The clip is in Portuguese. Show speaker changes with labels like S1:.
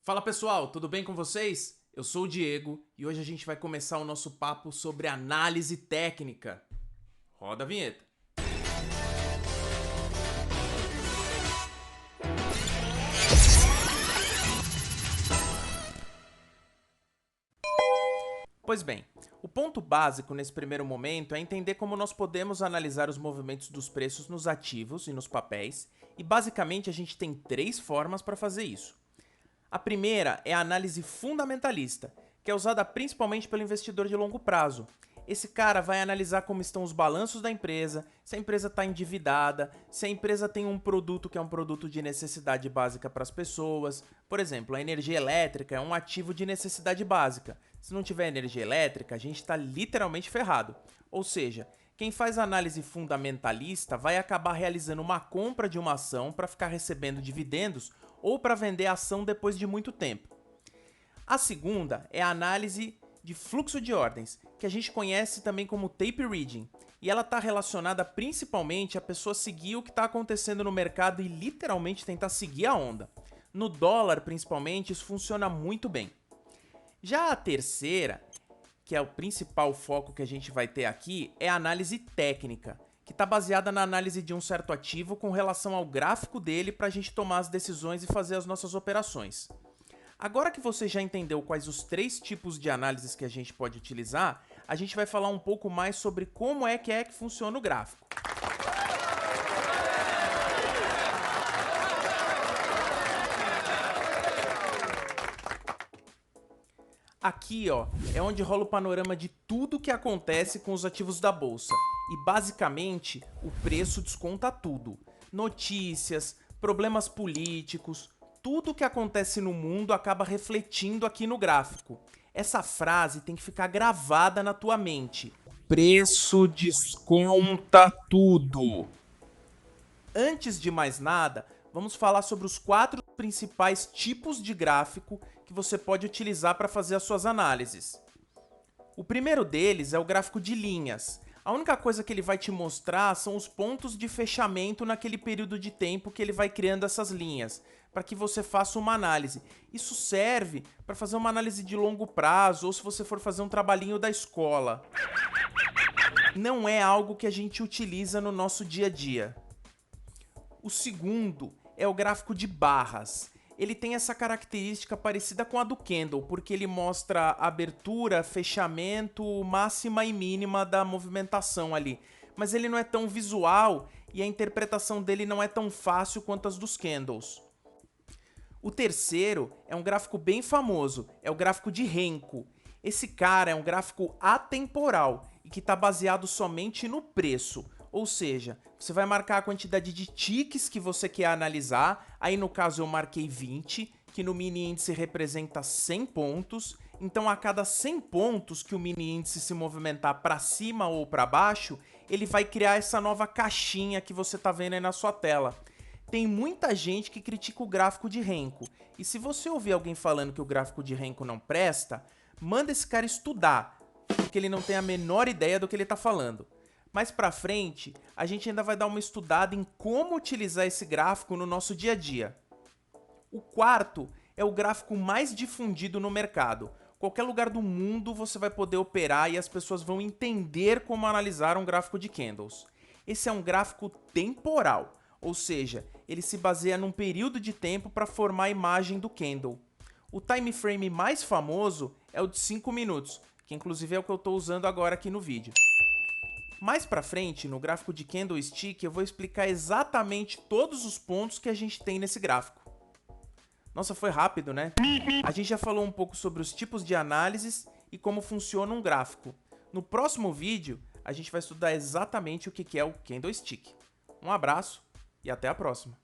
S1: Fala pessoal, tudo bem com vocês? Eu sou o Diego e hoje a gente vai começar o nosso papo sobre análise técnica. Roda a vinheta. Pois bem, o ponto básico nesse primeiro momento é entender como nós podemos analisar os movimentos dos preços nos ativos e nos papéis, e basicamente a gente tem três formas para fazer isso. A primeira é a análise fundamentalista, que é usada principalmente pelo investidor de longo prazo. Esse cara vai analisar como estão os balanços da empresa, se a empresa está endividada, se a empresa tem um produto que é um produto de necessidade básica para as pessoas. Por exemplo, a energia elétrica é um ativo de necessidade básica. Se não tiver energia elétrica, a gente está literalmente ferrado. Ou seja, quem faz análise fundamentalista vai acabar realizando uma compra de uma ação para ficar recebendo dividendos ou para vender a ação depois de muito tempo. A segunda é a análise de fluxo de ordens, que a gente conhece também como tape reading, e ela está relacionada principalmente a pessoa seguir o que está acontecendo no mercado e literalmente tentar seguir a onda. No dólar, principalmente, isso funciona muito bem. Já a terceira, que é o principal foco que a gente vai ter aqui, é a análise técnica, que está baseada na análise de um certo ativo com relação ao gráfico dele para a gente tomar as decisões e fazer as nossas operações. Agora que você já entendeu quais os três tipos de análises que a gente pode utilizar, a gente vai falar um pouco mais sobre como é que funciona o gráfico. Aqui, ó, é onde rola o panorama de tudo que acontece com os ativos da bolsa. E basicamente, o preço desconta tudo. Notícias, problemas políticos, tudo que acontece no mundo acaba refletindo aqui no gráfico. Essa frase tem que ficar gravada na tua mente. Preço desconta tudo. Antes de mais nada, vamos falar sobre os quatro principais tipos de gráfico que você pode utilizar para fazer as suas análises. O primeiro deles é o gráfico de linhas. A única coisa que ele vai te mostrar são os pontos de fechamento naquele período de tempo que ele vai criando essas linhas, para que você faça uma análise. Isso serve para fazer uma análise de longo prazo ou se você for fazer um trabalhinho da escola. Não é algo que a gente utiliza no nosso dia a dia. O segundo é o gráfico de barras. Ele tem essa característica parecida com a do candle, porque ele mostra abertura, fechamento, máxima e mínima da movimentação ali. Mas ele não é tão visual e a interpretação dele não é tão fácil quanto as dos candles. O terceiro é um gráfico bem famoso, é o gráfico de Renko. Esse cara é um gráfico atemporal e que está baseado somente no preço. Ou seja, você vai marcar a quantidade de ticks que você quer analisar. Aí no caso eu marquei 20, que no mini índice representa 100 pontos. Então a cada 100 pontos que o mini índice se movimentar para cima ou para baixo, ele vai criar essa nova caixinha que você está vendo aí na sua tela. Tem muita gente que critica o gráfico de Renko. E se você ouvir alguém falando que o gráfico de Renko não presta, manda esse cara estudar, porque ele não tem a menor ideia do que ele está falando. Mais pra frente, a gente ainda vai dar uma estudada em como utilizar esse gráfico no nosso dia a dia. O quarto é o gráfico mais difundido no mercado. Qualquer lugar do mundo você vai poder operar e as pessoas vão entender como analisar um gráfico de candles. Esse é um gráfico temporal, ou seja, ele se baseia num período de tempo para formar a imagem do candle. O time frame mais famoso é o de 5 minutos, que inclusive é o que eu estou usando agora aqui no vídeo. Mais pra frente, no gráfico de candlestick, eu vou explicar exatamente todos os pontos que a gente tem nesse gráfico. Nossa, foi rápido, né? A gente já falou um pouco sobre os tipos de análises e como funciona um gráfico. No próximo vídeo, a gente vai estudar exatamente o que é o candlestick. Um abraço e até a próxima!